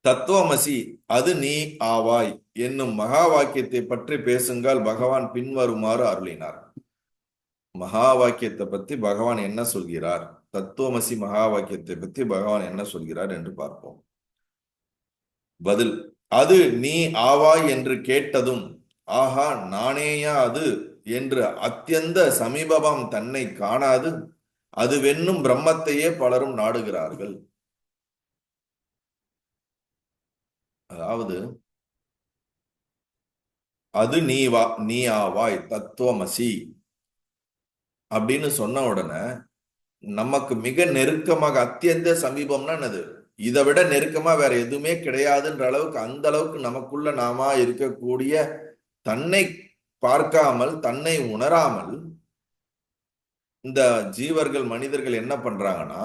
தத்துவமசி அது நீ ஆவாய் என்னும் மகா வாக்கியத்தை பற்றி பேசுங்கள் பகவான் பின்வருமாறு அருளினார். மகா வாக்கியத்தை பத்தி பகவான் என்ன சொல்கிறார், தத்துவமசி மகா வாக்கியத்தை பத்தி பகவான் என்ன சொல்கிறார் என்று பார்ப்போம். பதில்: அது நீ ஆவாய் என்று கேட்டதும் ஆஹா நானேயா அது என்று அத்தியந்த சமீபம் தன்னை காணாது அது வென்னும் பிரம்மத்தையே பலரும் நாடுகிறார்கள். அதாவது அது நீ ஆவாய் தத்துவமசி அப்படின்னு சொன்ன உடனே நமக்கு மிக நெருக்கமாக, அத்தியந்த சமீபம்னா என்னது, இதை விட நெருக்கமா வேற எதுவுமே கிடையாதுன்ற அளவுக்கு, அந்த அளவுக்கு நமக்குள்ள நாம இருக்கக்கூடிய தன்னை பார்க்காமல் தன்னை உணராமல் இந்த ஜீவர்கள் மனிதர்கள் என்ன பண்றாங்கன்னா,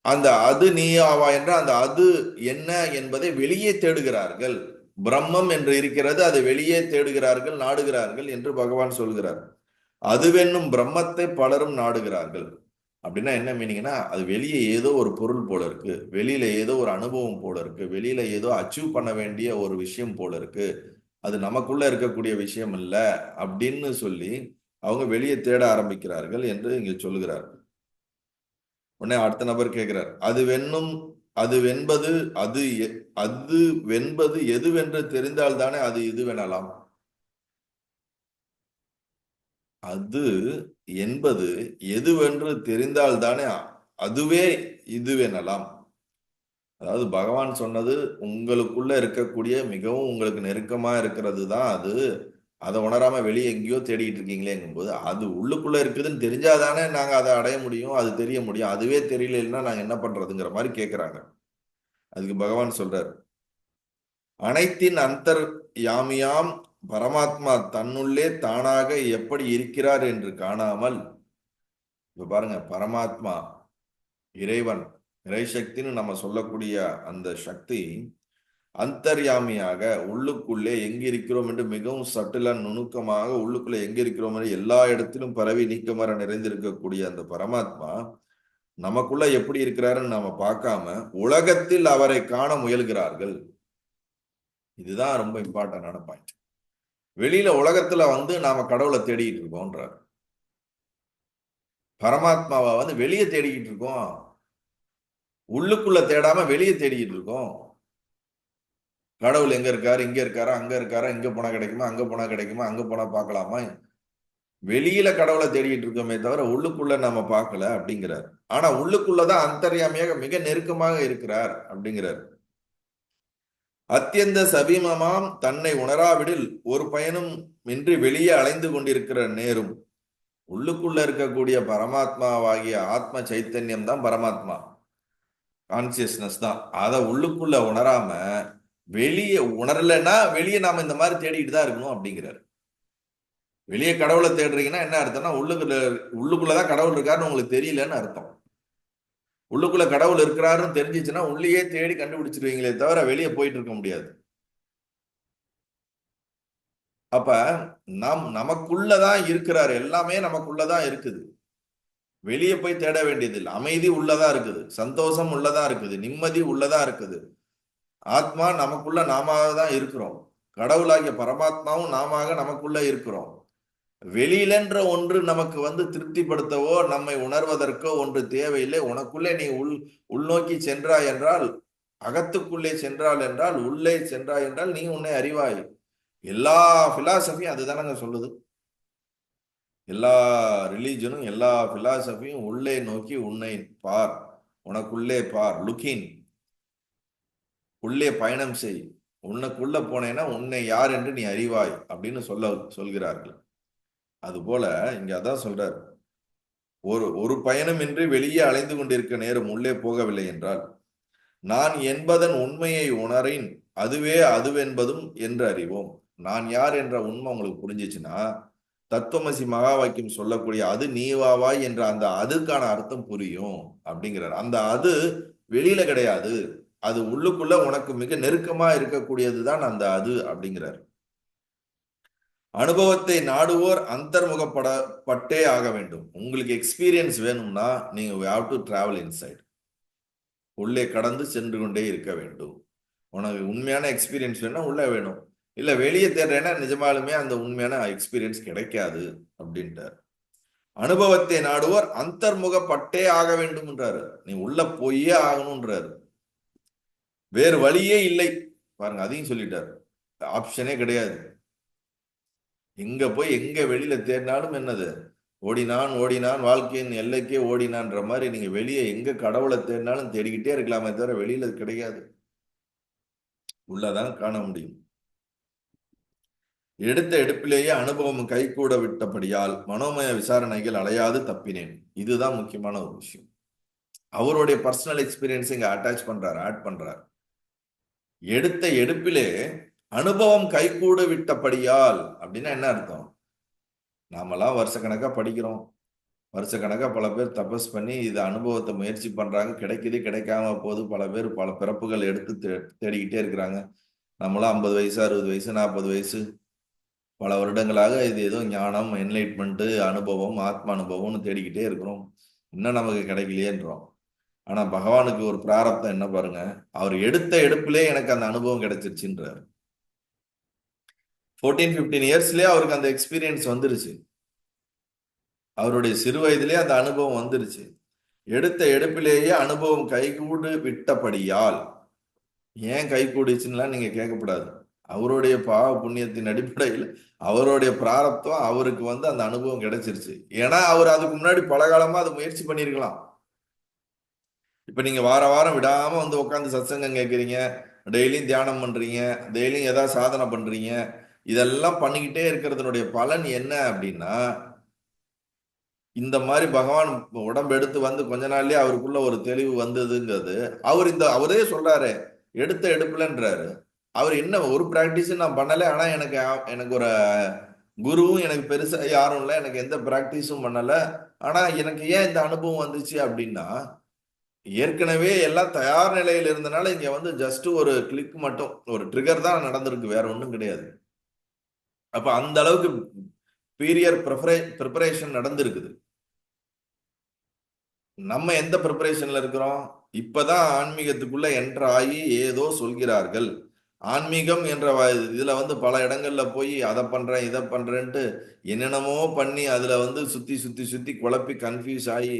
அந்த அது நீ ஆவா என்ற அந்த அது என்ன என்பதை வெளியே தேடுகிறார்கள். பிரம்மம் என்று இருக்கிறது, அதை வெளியே தேடுகிறார்கள், நாடுகிறார்கள் என்று பகவான் சொல்கிறார். அதுவென்னும் பிரம்மத்தை பலரும் நாடுகிறார்கள். அப்படின்னா என்ன மீனிங்னா, அது வெளியே ஏதோ ஒரு பொருள் போல இருக்கு, வெளியில ஏதோ ஒரு அனுபவம் போல இருக்கு, வெளியில ஏதோ அச்சீவ் பண்ண வேண்டிய ஒரு விஷயம் போல இருக்கு, அது நமக்குள்ள இருக்கக்கூடிய விஷயம் இல்ல அப்படின்னு சொல்லி அவங்க வெளியே தேட ஆரம்பிக்கிறார்கள் என்று இங்க சொல்லுகிறார். உடனே அடுத்த நபர் கேட்கிறார், அது வென்னும் அது வென்பது அது அது வென்பது எதுவென்று தெரிந்தால் தானே அது இதுவெனலாம். அது என்பது எதுவென்று தெரிந்தால் தானே அதுவே இதுவெனலாம். அதாவது பகவான் சொன்னது உங்களுக்குள்ள இருக்கக்கூடிய மிகவும் உங்களுக்கு நெருக்கமா இருக்கிறது தான் அது. அதை உணராம வெளியே எங்கேயோ தேடிட்டு இருக்கீங்களேங்கும் போது, அது உள்ளுக்குள்ள இருக்குதுன்னு தெரிஞ்சாதானே நாங்க அதை அடைய முடியும், அது தெரிய முடியும். அதுவே தெரியலன்னா நாங்க என்ன பண்றதுங்கிற மாதிரி கேட்கிறாங்க. அதுக்கு பகவான் சொல்றார், அனைத்தின் அந்தர் யாமியாம் பரமாத்மா தன்னுள்ளே தானாக எப்படி இருக்கிறார் என்று காணாமல், இப்ப பாருங்க, பரமாத்மா இறைவன் இறைசக்தின்னு நம்ம சொல்லக்கூடிய அந்த சக்தி அந்தர்யாமியாக உள்ளுக்குள்ளே எங்க இருக்கிறோம் என்று மிகவும் சட்டிலா நுணுக்கமாக உள்ளுக்குள்ளே எங்க இருக்கிறோம் என்று எல்லா இடத்திலும் பரவி நீக்கமர நிறைந்திருக்கக்கூடிய அந்த பரமாத்மா நமக்குள்ள எப்படி இருக்கிறாருன்னு நாம பார்க்காம உலகத்தில் அவரை காண முயல்கிறார்கள். இதுதான் ரொம்ப இம்பார்ட்டன்டான பாயிண்ட். வெளியில உலகத்துல நாம கடவுளை தேடிட்டு இருக்கோம்ன்றார். பரமாத்மாவை வெளியே தேடிக்கிட்டு இருக்கோம், உள்ளுக்குள்ள தேடாம வெளியே தேடிக்கிட்டு இருக்கோம். கடவுள் எங்க இருக்காரு, இங்க இருக்காரா, அங்க இருக்காரா, இங்க போனா கிடைக்குமா, அங்க போனா கிடைக்குமா, அங்க போனா பார்க்கலாமா, வெளியில கடவுளை தேடிட்டு இருக்கோமே தவிர உள்ளுக்குள்ள நாம பார்க்கல அப்படிங்கிறார். ஆனா உள்ளுக்குள்ளதான் அந்தர்யாமியாக மிக நெருக்கமாக இருக்கிறார் அப்படிங்கிறார். அத்தியந்த சபீமமாம் தன்னை உணராவிடில் ஒரு பயனும் இன்றி வெளியே அலைந்து கொண்டிருக்கிற நேரும். உள்ளுக்குள்ள இருக்கக்கூடிய பரமாத்மாவாகிய ஆத்ம சைத்தன்யம் தான் பரமாத்மா, கான்சியஸ்னஸ் தான். அதை உள்ளுக்குள்ள உணராம வெளியே உணரலைன்னா வெளியே நாம இந்த மாதிரி தேடிட்டு தான் இருக்கணும் அப்படிங்கிறார். வெளியே கடவுளை தேடுறீங்கன்னா என்ன அர்த்தம்னா, உள்ளுக்குள்ளதான் கடவுள் இருக்காருன்னு உங்களுக்கு தெரியலன்னு அர்த்தம். உள்ளுக்குள்ள கடவுள் இருக்கிறாருன்னு தெரிஞ்சிச்சுன்னா உள்ளேயே தேடி கண்டுபிடிச்சிருவீங்களே தவிர வெளியே போயிட்டு இருக்க முடியாது. அப்ப நமக்குள்ளதான் இருக்கிறாரு, எல்லாமே நமக்குள்ளதான் இருக்குது, வெளியே போய் தேட வேண்டியதில்லை. அமைதி உள்ளதா இருக்குது, சந்தோஷம் உள்ளதா இருக்குது, நிம்மதி உள்ளதா இருக்குது. ஆத்மா நமக்குள்ள நாம தான் இருக்கிறோம், கடவுளாகிய பரமாத்மாவும் நாம நமக்குள்ள இருக்கிறோம். வெளியிலன்ற ஒன்று நமக்கு திருப்திப்படுத்தவோ நம்மை உணர்வதற்கோ ஒன்று தேவையில்லை. உனக்குள்ளே நீ உள்நோக்கி சென்றாய் என்றால், அகத்துக்குள்ளே சென்றால் என்றால், உள்ளே சென்றாய் என்றால் நீ உன்னை அறிவாய். எல்லா பிலாசபியும் அதுதானங்க சொல்லுது. எல்லா ரிலீஜனும் எல்லா பிலாசபியும் உள்ளே நோக்கி உன்னை பார், உனக்குள்ளே பார், லுக்கின், உள்ளே பயணம் செய், உனக்குள்ள போனேன்னா உன்னை யார் என்று நீ அறிவாய் அப்படின்னு சொல்கிறார்கள். அதுபோல இங்க அதான் சொல்றார், ஒரு பயணமின்றி வெளியே அலைந்து கொண்டிருக்க நேரம் உள்ளே போகவில்லை என்றால் நான் என்பதன் உண்மையை உணரின் அதுவே அதுவென்பதும் என்று அறிவோம். நான் யார் என்ற உண்மை உங்களுக்கு புரிஞ்சிச்சுன்னா தத்துவமசி மகா வாக்கியம் சொல்லக்கூடிய அது நீவாவாய் என்ற அந்த அதுக்கான அர்த்தம் புரியும் அப்படிங்கிறார். அந்த அது வெளியில கிடையாது, அது உள்ளுக்குள்ள உனக்கு மிக நெருக்கமா இருக்கக்கூடியதுதான் அந்த அது அப்படிங்கிறார். அனுபவத்தை நாடுவோர் அந்தர்முகப்பட்டே ஆக வேண்டும். உங்களுக்கு எக்ஸ்பீரியன்ஸ் வேணும்னா நீங்க ஹேவ் டு டிராவல் இன்சைட், உள்ளே கடந்து சென்று கொண்டே இருக்க வேண்டும். உனக்கு உண்மையான எக்ஸ்பீரியன்ஸ் வேணும் உள்ள வேணும். இல்ல வெளியே தேடுறேன்னா நிஜமாலுமே அந்த உண்மையான எக்ஸ்பீரியன்ஸ் கிடைக்காது அப்படின்ட்டார். அனுபவத்தை நாடுவோர் அந்தர்முகப்பட்டே ஆக வேண்டும்ன்றாரு. நீ உள்ள போயே ஆகணும்ன்றாரு. வேறு வழியே இல்லை. பாருங்க, அதையும் சொல்லிட்டாரு. ஆப்ஷனே கிடையாது. எங்க போய் எங்க வெளியில தேடினாலும் என்னது, ஓடினான் ஓடினான் வாழ்க்கையின் எல்லைக்கே ஓடினான்ற மாதிரி நீங்க வெளியே எங்க கடவுளை தேடினாலும் தேடிக்கிட்டே இருக்கலாமே தவிர வெளியில கிடையாது. உள்ளதான் காண முடியும். எடுத்த எடுப்பிலேயே அனுபவம் கைகூட விட்டபடியால் மனோமய விசாரணைகள் அலையாது தப்பினேன். இதுதான் முக்கியமான ஒரு விஷயம். அவருடைய பர்சனல் எக்ஸ்பீரியன்ஸ் இங்க அட்டாச் பண்றாரு, ஆட் பண்றாரு. எடுத்த எடுப்பிலே அனுபவம் கைகூட விட்டபடியால் அப்படின்னா என்ன அர்த்தம்? நாமெல்லாம் வருஷக்கணக்கா படிக்கிறோம். வருஷக்கணக்கா பல பேர் தபஸ் பண்ணி இது அனுபவத்தை முயற்சி பண்றாங்க. கிடைக்குது, கிடைக்காம போது. பல பேர் பல பிறப்புகள் எடுத்து தேடிக்கிட்டே இருக்கிறாங்க. நம்மளாம் 50 வயசு 60 வயசு 40 வயசு பல வருடங்களாக இது ஏதோ ஞானம், என்லைட்மெண்ட், அனுபவம், ஆத்ம அனுபவம்னு தேடிக்கிட்டே இருக்கிறோம். இன்னும் நமக்கு கிடைக்கலையேன்றோம். ஆனா பகவானுக்கு ஒரு பிராரப்தம் என்ன பாருங்க, அவர் எடுத்த எடுப்பிலே எனக்கு அந்த அனுபவம் கிடைச்சிருச்சுன்றார். 14-15 இயர்ஸ்லயே அவருக்கு அந்த எக்ஸ்பீரியன்ஸ் வந்துருச்சு. அவருடைய சிறு வயதிலே அந்த அனுபவம் வந்துருச்சு. எடுத்த எடுப்பிலேயே அனுபவம் கைகூடு விட்டபடியால். ஏன் கைகூடிச்சுன்னா நீங்க கேட்கக்கூடாது. அவருடைய பாவ புண்ணியத்தின் அடிப்படையில் அவருடைய பிராரப்தம் அவருக்கு வந்து அந்த அனுபவம் கிடைச்சிருச்சு. ஏன்னா அவர் அதுக்கு முன்னாடி பல காலமா அதை முயற்சி பண்ணிருக்கலாம். இப்ப நீங்க வார வாரம் விடாம வந்து உட்காந்து சத்சங்கம் கேட்குறீங்க, டெய்லியும் தியானம் பண்றீங்க, டெய்லியும் ஏதாவது சாதனை பண்றீங்க. இதெல்லாம் பண்ணிக்கிட்டே இருக்கிறதுனுடைய பலன் என்ன அப்படின்னா, இந்த மாதிரி பகவான் உடம்பு எடுத்து வந்து கொஞ்ச நாள்லயே அவருக்குள்ள ஒரு தெளிவு வந்ததுங்கிறது அவரே சொல்றாரு. எடுத்த எடுப்புலன்றாரு. அவர் என்ன ஒரு பிராக்டிஸும் நான் பண்ணல. ஆனா எனக்கு எனக்கு ஒரு குருவும் எனக்கு பெருசா யாரும் இல்லை. எனக்கு எந்த பிராக்டிஸும் பண்ணல. ஆனா எனக்கு ஏன் இந்த அனுபவம் வந்துச்சு அப்படின்னா, ஏற்கனவே எல்லாம் தயார் நிலையில் இருந்தனால இங்க வந்து ஜஸ்ட் ஒரு கிளிக் மட்டும், ஒரு ட்ரிகர் தான் நடந்திருக்கு, வேற ஒன்றும் கிடையாது. அப்ப அந்த அளவுக்கு பீரியர் ப்ரிப்பரேஷன் நடந்திருக்குது. நம்ம எந்த ப்ரிப்பரேஷன்ல இருக்கிறோம்? இப்பதான் ஆன்மீகத்துக்குள்ள என்டர் ஆகி ஏதோ சொல்கிறார்கள். ஆன்மீகம் என்ற இதுல வந்து பல இடங்கள்ல போய் அதை பண்றேன் இதை பண்றேன்ட்டு என்னென்னமோ பண்ணி அதுல வந்து சுத்தி சுத்தி சுத்தி குழப்பி கன்ஃபியூஸ் ஆகி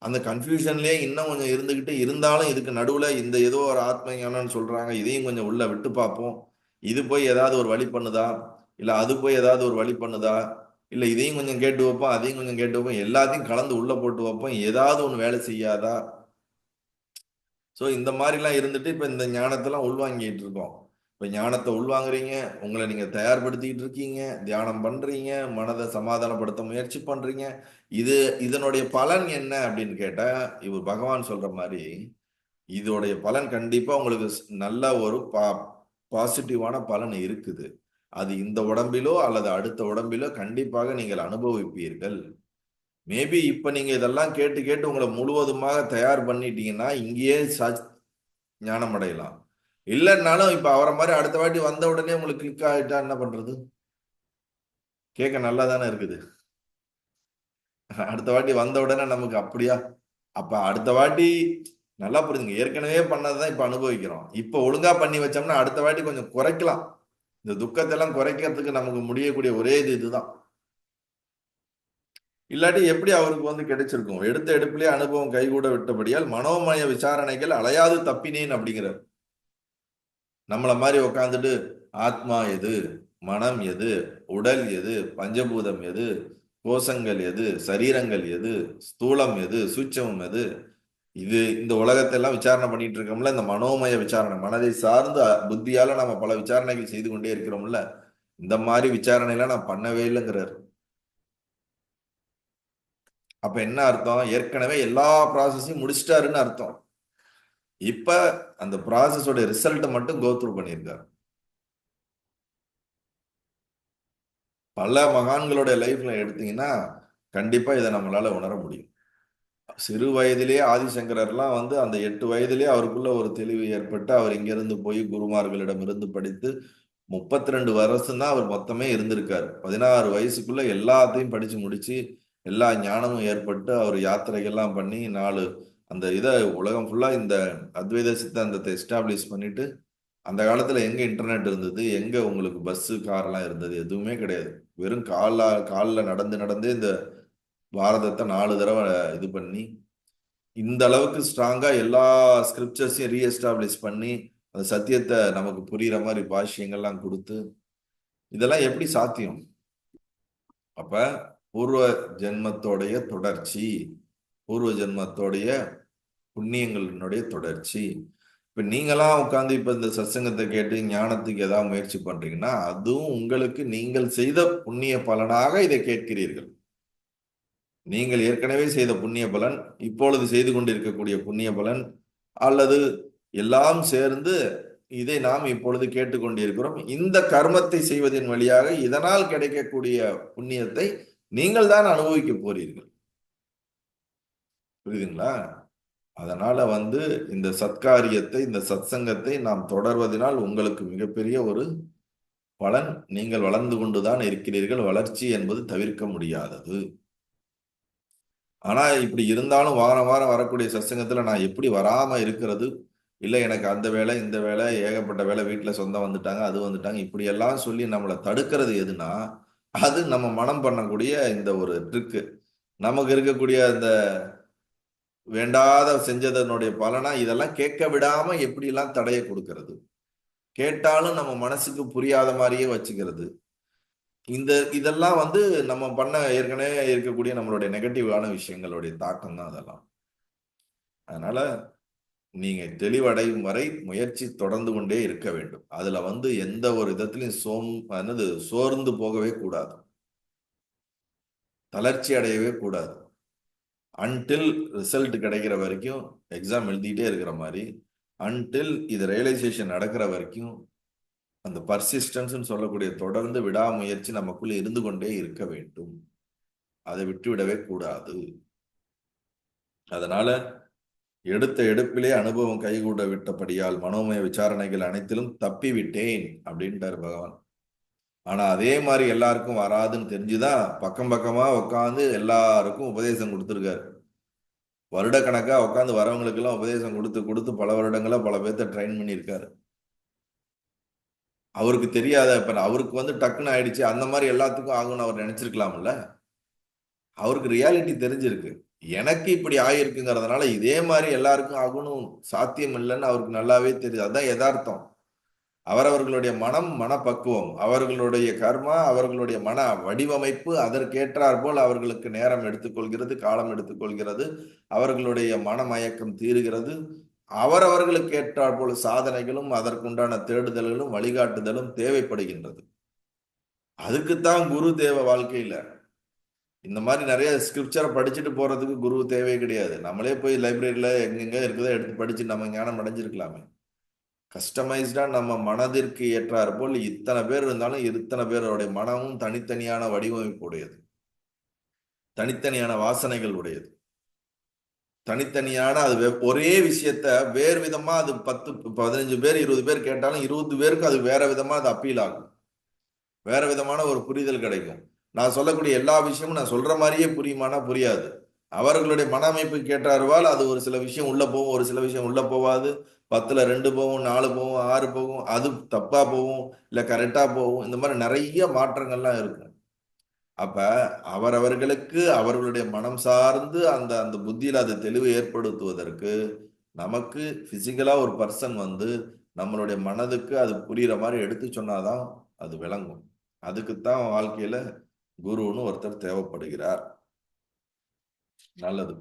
அந்த கன்ஃபியூஷன்லயே இன்னும் கொஞ்சம் இருந்துகிட்டு இருந்தாலும் இதுக்கு நடுவுல இந்த ஏதோ ஒரு ஆத்ம ஞானம்னு சொல்றாங்க, இதையும் கொஞ்சம் உள்ள விட்டு பார்ப்போம். இது போய் ஏதாவது ஒரு வழி பண்ணுதா, இல்ல அது போய் ஏதாவது ஒரு வழி பண்ணுதா, இல்ல இதையும் கொஞ்சம் கேட்டு வைப்போம் அதையும் கொஞ்சம் கேட்டு வைப்போம், எல்லாத்தையும் கலந்து உள்ள போட்டு வைப்போம், ஏதாவது ஒண்ணு வேலை செய்யாதா. ஸோ இந்த மாதிரிலாம் இருந்துட்டு இப்ப இந்த ஞானத்தெல்லாம் உள்வாங்கிட்டு இருக்கோம். இப்ப ஞானத்தை உள்வாங்குறீங்க, உங்களை நீங்க தயார்படுத்திட்டு இருக்கீங்க, தியானம் பண்றீங்க, மனதை சமாதானப்படுத்த முயற்சி பண்றீங்க. இதனுடைய பலன் என்ன அப்படின்னு கேட்டா, இவர் பகவான் சொல்ற மாதிரி இதோடைய பலன் கண்டிப்பா உங்களுக்கு நல்ல ஒரு பாசிட்டிவான பலன் இருக்குது. அது இந்த உடம்பிலோ அல்லது அடுத்த உடம்பிலோ கண்டிப்பாக நீங்கள் அனுபவிப்பீர்கள். மேபி இப்ப நீங்க இதெல்லாம் கேட்டு கேட்டு உங்களை முழுவதுமாக தயார் பண்ணிட்டீங்கன்னா இங்கேயே ஞானம் அடையலாம். இல்லைன்னாலும் இப்ப அவரை மாதிரி அடுத்த வாட்டி வந்த உடனே உங்களுக்கு கிளிக் ஆகிட்டா என்ன பண்றது? கேட்க நல்லா தானே இருக்குது. அடுத்த வாட்டி வந்த உடனே நமக்கு அப்படியா? அப்ப அடுத்த வாட்டி நல்லா புரிஞ்சுங்க, ஏற்கனவே பண்ணதுதான் இப்ப அனுபவிக்கிறோம். இப்ப ஒழுங்கா பண்ணி வச்சோம்னா அடுத்த வாட்டி கொஞ்சம் குறைக்கலாம். இந்த துக்கத்தை எல்லாம் குறைக்கிறதுக்கு நமக்கு முடியக்கூடிய ஒரே இதுதான். இல்லாட்டி எப்படி அவருக்கு வந்து கிடைச்சிருக்கும்? எடுத்த எடுப்பிலே அனுபவம் கைகூட விட்டபடியால் மனோமய விசாரணைகள் அலையாது தப்பினேன் அப்படிங்கிறார். நம்மள மாதிரி உட்காந்துட்டு ஆத்மா எது, மனம் எது, உடல் எது, பஞ்சபூதம் எது, கோஷங்கள் எது, சரீரங்கள் எது, ஸ்தூலம் எது, சூட்சமம் எது, இந்த உலகத்தை எல்லாம் விசாரணை பண்ணிட்டு இருக்கோம்ல. இந்த மனோமய விசாரணை, மனதை சார்ந்து புத்தியால நம்ம பல விசாரணைகள் செய்து கொண்டே இருக்கிறோம்ல, இந்த மாதிரி விசாரணை எல்லாம் நான் பண்ணவே இல்லைங்கிறார். அப்ப என்ன அர்த்தம்? ஏற்கனவே எல்லா ப்ராசஸையும் முடிச்சிட்டாருன்னு அர்த்தம். இப்ப அந்த ப்ராசஸோட ரிசல்ட் மட்டும் கோ த்ரூ பண்ணியிருக்காரு. பல மகான்களுடைய லைஃப்ல எடுத்தீங்கன்னா கண்டிப்பா இதை நம்மளால உணர முடியும். சிறு வயதிலேயே ஆதிசங்கரர்லாம் வந்து அந்த 8 வயதிலேயே அவருக்குள்ள ஒரு தெளிவு ஏற்பட்டு அவர் இங்கிருந்து போய் குருமார்களிடம் இருந்து படித்து 32 வருஷம் தான் அவர் மொத்தமே இருந்திருக்காரு. 16 வயசுக்குள்ள எல்லாத்தையும் படிச்சு முடிச்சு எல்லா ஞானமும் ஏற்பட்டு அவர் யாத்திரைகள்லாம் பண்ணி 4 அந்த இதை உலகம் ஃபுல்லா இந்த அத்வைத சித்தாந்தத்தை எஸ்டாப்ளிஷ் பண்ணிட்டு அந்த காலத்துல எங்க இன்டர்நெட் இருந்தது, எங்க உங்களுக்கு பஸ்ஸு கார்லாம் இருந்தது? எதுவுமே கிடையாது. வெறும் கால்ல நடந்து நடந்தே இந்த பாரதத்தை 4 தடவை இது பண்ணி இந்த அளவுக்கு ஸ்ட்ராங்கா எல்லா ஸ்கிரிப்சர்ஸையும் ரீஎஸ்டாப்ளிஷ் பண்ணி அந்த சத்தியத்தை நமக்கு புரியுற மாதிரி பாஷ்யங்கள்லாம் கொடுத்து இதெல்லாம் எப்படி சாத்தியம்? அப்ப பூர்வ ஜென்மத்தோடைய தொடர்ச்சி, பூர்வ ஜென்மத்தோடைய புண்ணியங்களினுடைய தொடர்ச்சி. இப்ப நீங்களாம் உட்கார்ந்து இப்ப இந்த சத்சங்கத்தை கேட்டு ஞானத்துக்கு ஏதாவது முயற்சி பண்றீங்கன்னா அதுவும் உங்களுக்கு நீங்கள் செய்த புண்ணிய பலனாக இதை கேட்கிறீர்கள். நீங்கள் ஏற்கனவே செய்த புண்ணிய பலன், இப்பொழுது செய்து கொண்டிருக்கக்கூடிய புண்ணிய பலன், அல்லது எல்லாம் சேர்ந்து இதை நாம் இப்பொழுது கேட்டுக்கொண்டிருக்கிறோம். இந்த கர்மத்தை செய்வதன் வழியாக இதனால் கிடைக்கக்கூடிய புண்ணியத்தை நீங்கள் தான் அனுபவிக்க போறீர்கள். புரியுதுங்களா? அதனால இந்த சத்காரியத்தை, இந்த சத்சங்கத்தை நாம் தொடர்வதனால் உங்களுக்கு மிகப்பெரிய ஒரு பலன். நீங்கள் வளர்ந்து கொண்டுதான் இருக்கிறீர்கள். வளர்ச்சி என்பது தவிர்க்க முடியாதது. ஆனா இப்படி இருந்தாலும் வாரம் வாரம் வரக்கூடிய சத்சங்கத்துல நான் எப்படி வராம இருக்கிறது? இல்ல எனக்கு அந்த வேலை, இந்த வேலை, ஏகப்பட்ட வேலை, வீட்டுல சொந்தம் வந்துட்டாங்க, அது வந்துட்டாங்க, இப்படி எல்லாம் சொல்லி நம்மளை தடுக்கிறது எதுனா அது நம்ம மனம் பண்ணக்கூடிய இந்த ஒரு ட்ரிக்கு. நமக்கு இருக்கக்கூடிய அந்த வேண்டாத செஞ்சதனுடைய பலனா இதெல்லாம் கேட்க விடாம எப்படிலாம் தடையை கொடுக்கிறது, கேட்டாலும் நம்ம மனசுக்கு புரியாத மாதிரியே வச்சுக்கிறது. இதெல்லாம் நம்ம பண்ண ஏற்கனவே இருக்கக்கூடிய நம்மளுடைய நெகட்டிவான விஷயங்களுடைய தாக்கம் தான் அதெல்லாம். அதனால நீங்க தெளிவடையும் வரை முயற்சி தொடர்ந்து கொண்டே இருக்க வேண்டும். அதுல எந்த ஒரு விதத்திலையும் சோர்ந்து போகவே கூடாது, தளர்ச்சி அடையவே கூடாது. அன்டில் ரிசல்ட் கிடைக்கிற வரைக்கும் எக்ஸாம் எழுதிட்டே இருக்கிற மாதிரி, அன்டில் இது ரியலைசேஷன் நடக்கிற வரைக்கும் அந்த பர்சிஸ்டன்ஸ் சொல்லக்கூடிய தொடர்ந்து விடாமுயற்சி நமக்குள்ள இருந்து கொண்டே இருக்க வேண்டும். அதை விட்டுவிடவே கூடாது. அதனால எடுத்த எடுப்பிலே அனுபவம் கைகூட விட்டபடியால் மனோமய விசாரணைகள் அனைத்திலும் தப்பி விட்டேன் அப்படின்ட்டார் பகவான். ஆனா அதே மாதிரி எல்லாருக்கும் வராதுன்னு தெரிஞ்சுதான் பக்கம் பக்கமா உட்காந்து எல்லாருக்கும் உபதேசம் கொடுத்துருக்காரு. வருடக்கணக்கா உட்காந்து வரவங்களுக்கு எல்லாம் உபதேசம் கொடுத்து கொடுத்து பல வருடங்களா பல பேர்த்த ட்ரெயின் பண்ணியிருக்காரு. அவருக்கு தெரியாத இப்ப அவருக்கு டக்குன்னு ஆயிடுச்சு அந்த மாதிரி எல்லாத்துக்கும் ஆகும்னு அவர் நினைச்சிருக்கலாம்ல. அவருக்கு ரியாலிட்டி தெரிஞ்சிருக்கு. எனக்கு இப்படி ஆகிருக்குங்கிறதுனால இதே மாதிரி எல்லாருக்கும் ஆகணும் சாத்தியம் இல்லைன்னு அவருக்கு நல்லாவே தெரியுது. அதுதான் யதார்த்தம். அவரவர்களுடைய மனம், மனப்பக்குவம், அவர்களுடைய கர்மா, அவர்களுடைய மன வடிவமைப்பு அதற்கேற்றார் போல் அவர்களுக்கு நேரம் எடுத்துக்கொள்கிறது, காலம் எடுத்துக்கொள்கிறது, அவர்களுடைய மனமயக்கம் தீருகிறது. அவரவர்களுக்கு ஏற்றார் போல் சாதனைகளும் அதற்குண்டான தேடுதல்களும் வழிகாட்டுதலும் தேவைப்படுகின்றது. அதுக்குத்தான் குரு தேவை வாழ்க்கையில. இந்த மாதிரி நிறைய ஸ்கிரிப்சரை படிச்சுட்டு போறதுக்கு குரு தேவை கிடையாது. நம்மளே போய் லைப்ரரியில எங்கெங்க இருக்குதோ எடுத்து படிச்சு நம்ம ஞானம் அடைஞ்சிருக்கலாமே. கஸ்டமைஸ்டா நம்ம மனதிற்கு ஏற்றார் போல் இத்தனை பேர் இருந்தாலும் இத்தனை பேருடைய மனமும் தனித்தனியான வடிவமைப்பு உடையது, தனித்தனியான வாசனைகள் உடையது, தனித்தனியான அது ஒரே விஷயத்த வேறு விதமா அது 10 15 பேர் 20 பேர் கேட்டாலும் 20 பேருக்கு அது வேற விதமா அது அப்பீல் ஆகும், வேற விதமான ஒரு புரிதல் கிடைக்கும். நான் சொல்லக்கூடிய எல்லா விஷயமும் நான் சொல்ற மாதிரியே புரியுமானா புரியாது. அவர்களுடைய மன அமைப்பு கேட்டாருவால் அது ஒரு சில விஷயம் உள்ள போகும், ஒரு சில விஷயம் உள்ள போவாது. 10ல் 2 போகும், 4 போகும், 6 போகும், அது தப்பா போகும், இல்ல கரெக்டா போகும். இந்த மாதிரி நிறைய மாற்றங்கள்லாம் இருக்கும். அப்ப அவரவர்களுக்கு அவர்களுடைய மனம் சார்ந்து அந்த அந்த புத்தியில அது தெளிவு ஏற்படுத்துவதற்கு நமக்கு பிசிக்கலா ஒரு பர்சன் நம்மளுடைய மனதுக்கு அது புரியுற மாதிரி எடுத்து சொன்னாதான் அது விளங்கும். அதுக்குத்தான் வாழ்க்கையில குருன்னு ஒருத்தர் தேவைப்படுகிறார். நல்லது.